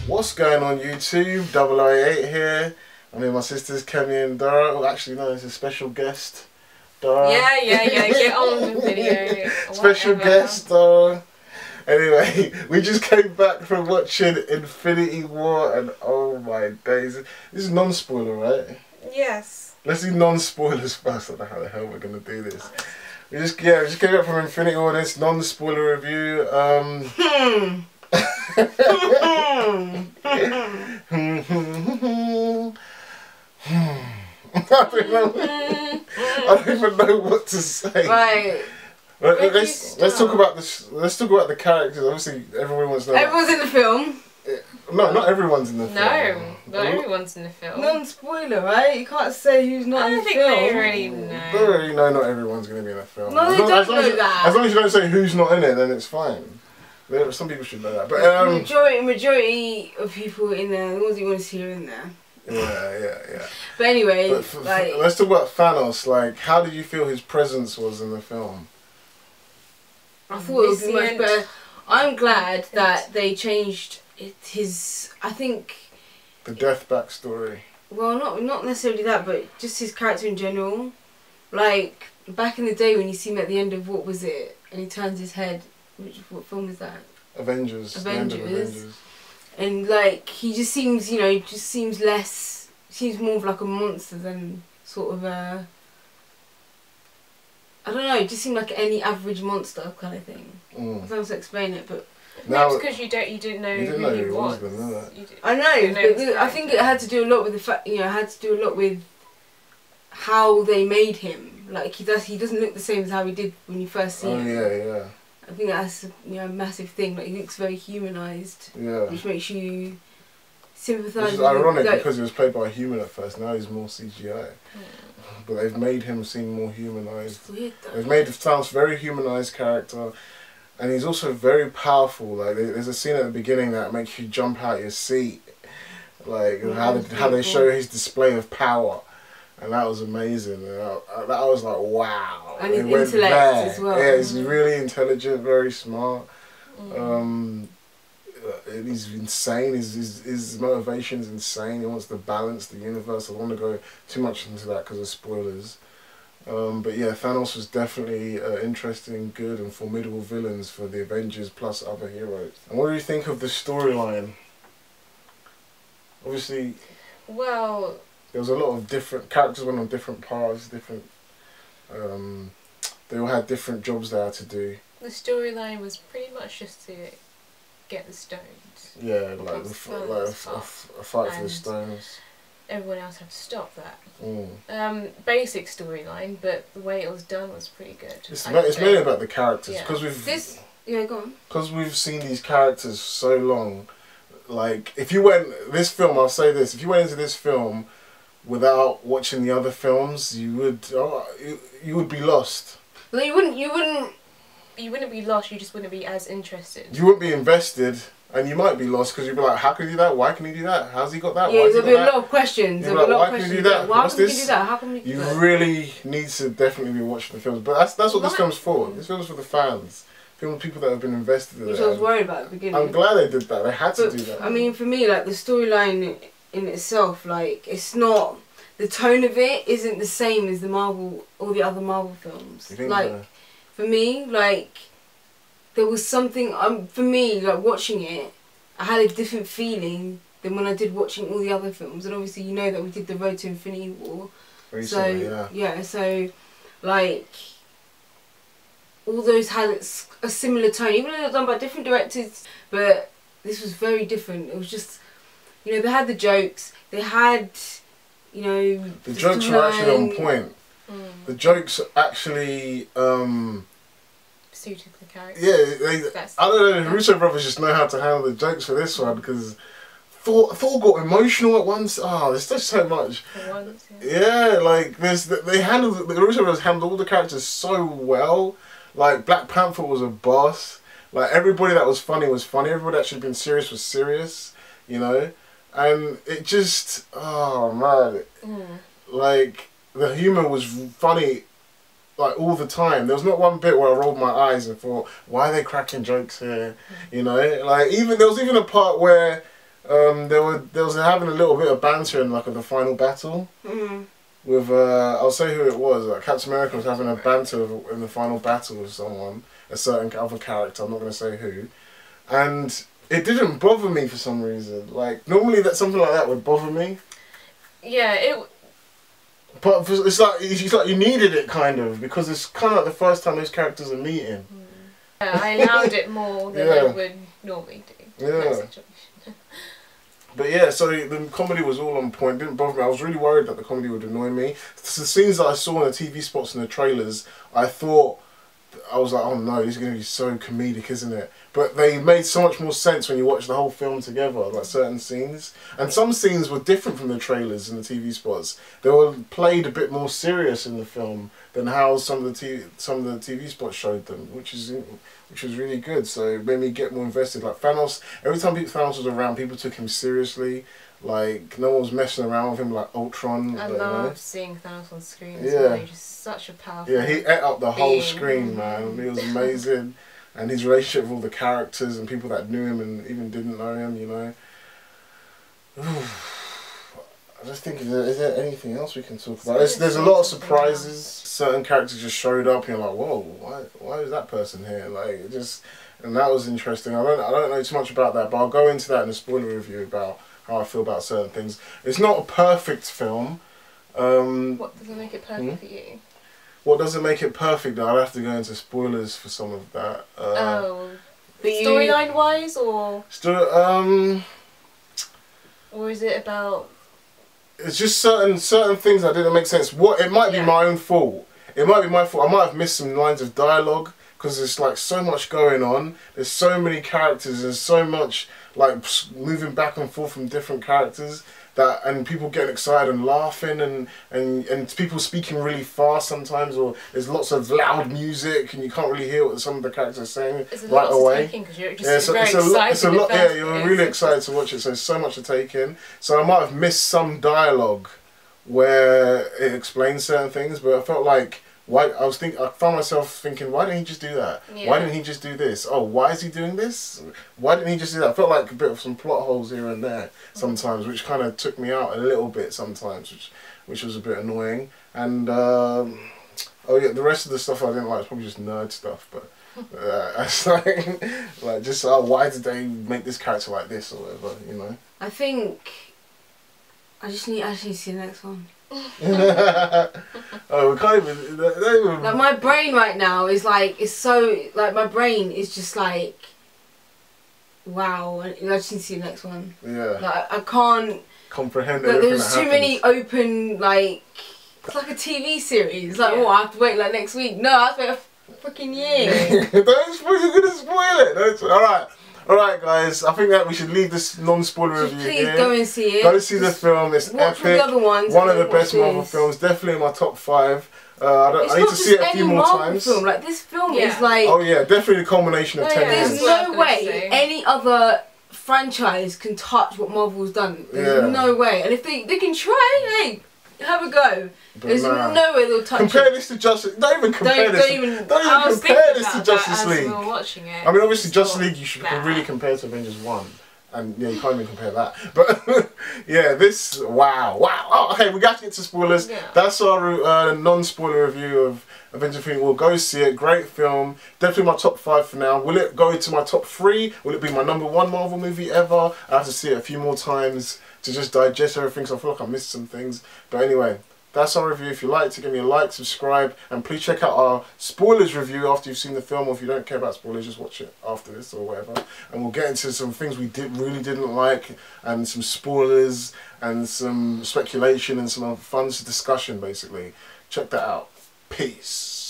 What's going on YouTube? 008 here. I'm here with my sisters Kemi and Dara. Oh, actually no, it's a special guest. Dara. Yeah, get on with the video. Special guest, Dara. Anyway, we just came back from watching Infinity War and oh my days. This is non-spoiler, right? Yes. Let's do non-spoilers first. I don't know how the hell we're gonna do this. We just came back from Infinity War. This non-spoiler review. I don't even know what to say. Right. Let's talk about this. Let's talk about the characters. Obviously, everyone wants to know. Everyone's in the film. No, not everyone's in the film. No, not everyone's in the film. Non-spoiler, right? You can't say who's not in the film. I think they already know. They already know not everyone's going to be in the film. No, they don't know that. As long as you don't say who's not in it, then it's fine. Some people should know that. But majority of people in there, the ones you want to see are in there. Yeah. But anyway, let's talk about Thanos. Like, how did you feel his presence was in the film? I thought it would be much better. I'm glad that they changed his. I think the death backstory. Well, not necessarily that, but just his character in general. Like back in the day when you see him at the end of what was it, and he turns his head. What film is that? Avengers. The end of Avengers. And like he just seems, seems more of like a monster than sort of a. I don't know. It just seemed like any average monster kind of thing. I don't know how to explain it, but. No, it's because you didn't know who he was. I know, but I think it had to do a lot with the fact, it had to do a lot with how they made him. Like he doesn't look the same as how he did when you first see him. Yeah. I think that's a massive thing. Like he looks very humanised. Yeah. Which makes you sympathise. Which is ironic because he was played by a human at first. Now he's more CGI. But they've made him seem more humanised. It's weird though. They've made Thanos a very humanised character. And he's also very powerful. Like there's a scene at the beginning that makes you jump out your seat, like how they show his display of power, and that was amazing. And I was like, wow. And his intellect as well. Yeah, he's really intelligent, very smart. He's insane. His motivation is insane. He wants to balance the universe. I don't want to go too much into that because of spoilers. But yeah, Thanos was definitely interesting, good and formidable villains for the Avengers plus other heroes. And what do you think of the storyline? Obviously, well, there was a lot of different characters went on different paths, different. They all had different jobs they had to do. The storyline was pretty much just to get the stones. Yeah, like a fight for the stones. Everyone else had to stop that. Basic storyline, but the way it was done was pretty good. It's mainly about the characters because go on. Because we've seen these characters so long. Like if you went this film, I'll say this: if you went into this film without watching the other films, you would be lost. No, you wouldn't. You wouldn't be lost. You just wouldn't be as interested. You wouldn't be invested. And you might be lost because you'd be like, how can he do that? Why can he do that? How's he got that? Yeah, there'll be a lot of questions. There'll be a lot of questions. Why can he do that? Why can he do that? How can he do that? You really need to definitely be watching the films. But that's what this film's for. This film's for the fans. People that have been invested in it. Which I was worried about at the beginning. I'm glad they did that. They had to do that. I mean, for me, like, the storyline in itself, like, it's not... The tone of it isn't the same as all the other Marvel films. You think like, for me, like, there was something... for me, like, watching it, I had a different feeling than when I did watching all the other films. And obviously you know that we did the Road to Infinity War. Recently, so like all those had a similar tone, even though they're done by different directors, but this was very different. It was just, they had the jokes, they had, the jokes were actually on point. The jokes actually suited the character. Yeah, I don't know. The Russo brothers just know how to handle the jokes for this one because Thor got emotional at once. Oh, there's just so much. For once, like the Russo brothers handled all the characters so well. Like Black Panther was a boss. Like everybody that was funny was funny. Everybody that should have been serious was serious. And it just like the humor was funny like all the time. There was not one bit where I rolled my eyes and thought, why are they cracking jokes here? You know, like there was even a part where there was having a little bit of banter in like the final battle. With I'll say who it was. Like Captain America was having a banter in the final battle with someone, a certain other character. I'm not going to say who, and it didn't bother me for some reason. Like normally that something like that would bother me. Yeah, But it's like you needed it kind of, because it's kind of like the first time those characters are meeting. Yeah, I allowed it more than I would normally do. In that situation. But yeah, so the comedy was all on point. Didn't bother me. I was really worried that the comedy would annoy me. The scenes that I saw in the TV spots and the trailers, I was like, oh no, this is going to be so comedic, isn't it? But they made so much more sense when you watch the whole film together, like certain scenes. And some scenes were different from the trailers and the TV spots. They were played a bit more serious in the film than how some of the TV spots showed them, which was really good. So it made me get more invested. Like Thanos, every time Thanos was around, people took him seriously. Like no one was messing around with him like Ultron. I love seeing Thanos on screen. Yeah, he's just such a powerful. Yeah, he ate up the whole screen, man. He was amazing, and his relationship with all the characters and people that knew him and even didn't know him, you know. I just think, is there anything else we can talk about? There's a lot of surprises. Certain characters just showed up, and you're like, whoa, why is that person here? Like, it just, and that was interesting. I don't know too much about that, but I'll go into that in a spoiler review about how I feel about certain things. It's not a perfect film. What doesn't make it perfect for you? What doesn't make it perfect? I'd have to go into spoilers for some of that. Storyline wise, or or is it about? It's just certain things that didn't make sense. It might be my own fault. It might be my fault. I might have missed some lines of dialogue because there's like so much going on. There's so many characters. There's so much like moving back and forth from different characters and people getting excited and laughing and people speaking really fast sometimes, or there's lots of loud music and you can't really hear what some of the characters are saying right away. It's a lot. Yeah, you're really excited to watch it. So there's so much to take in. So I might have missed some dialogue where it explains certain things, but I felt like I found myself thinking, why didn't he just do that? Yeah. Why didn't he just do this? Oh, why is he doing this? Why didn't he just do that? I felt like a bit of some plot holes here and there sometimes, which kind of took me out a little bit sometimes, which was a bit annoying. And oh yeah, the rest of the stuff I didn't like was probably just nerd stuff, but it's like just why did they make this character like this or whatever, you know? I think I just need to see the next one. Oh, we can't even. Like my brain right now is like, it's so like my brain is just like, wow. I just need to see the next one. Yeah. Like I can't comprehend. Like, there's too many open like. It's like a TV series. Like, I have to wait like next week. No, I have to wait a freaking year. Don't spoil. You're gonna spoil it. All right, guys. I think that we should leave this non-spoiler review please here. Go and see it. Go see the film. It's epic. The other ones, one of the best Marvel films. Definitely in my top 5. I need to see it a few more times. Film. Like this film is like. Oh yeah, definitely the culmination of 10 years. There's no way any other franchise can touch what Marvel's done. There's no way. And if they can try, hey, have a go. But there's no way they'll touch Compare this to Justice. Don't even compare this. Don't even compare this to Justice League. We were watching it. I mean, obviously, Justice League you should really compare to Avengers 1, and yeah, you can't even compare that. But yeah, this wow. Oh, okay, we got to get to spoilers. Yeah. That's our non-spoiler review of Avengers Infinity War. Go see it. Great film. Definitely my top 5 for now. Will it go into my top 3? Will it be my #1 Marvel movie ever? I have to see it a few more times to just digest everything. So I feel like I missed some things. But anyway. That's our review. If you liked it, give me a like, subscribe, and please check out our spoilers review after you've seen the film. Or if you don't care about spoilers, just watch it after this or whatever. And we'll get into some things we really didn't like, and some spoilers, and some speculation, and some fun discussion, basically. Check that out. Peace.